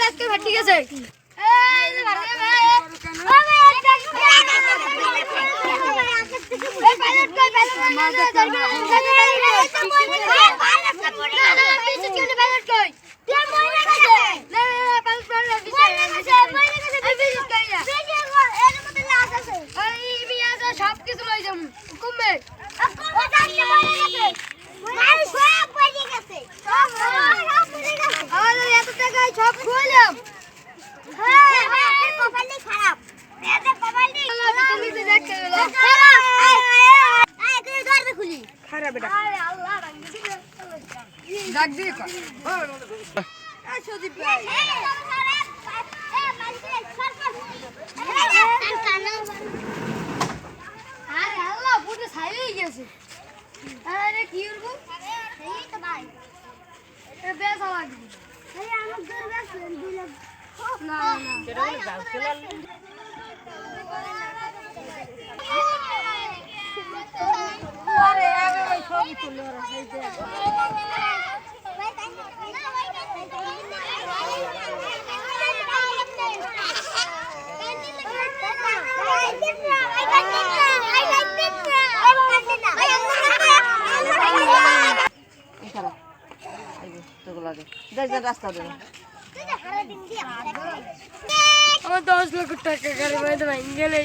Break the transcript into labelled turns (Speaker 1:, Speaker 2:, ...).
Speaker 1: আজকে ভাত ঠিক আছে সব কিছু লই যাবো কমবে এত টাকায় সব খুঁজলাম খারাপ তুমি তো দেখতে খুলি খারাপ এটা ডাক দিয়ে সদীপ ভাই আরে কি করব এই তো ভাই এ বেসা লাগবে ভাই আমার দূর বেস দিলাম না না কেন যাও চলাল আরে আগে ওই ছবি তুলে ওরা এই যে রাস্তা দেন আমার 10 লক্ষ টাকা গাড়ি ভাই গেলে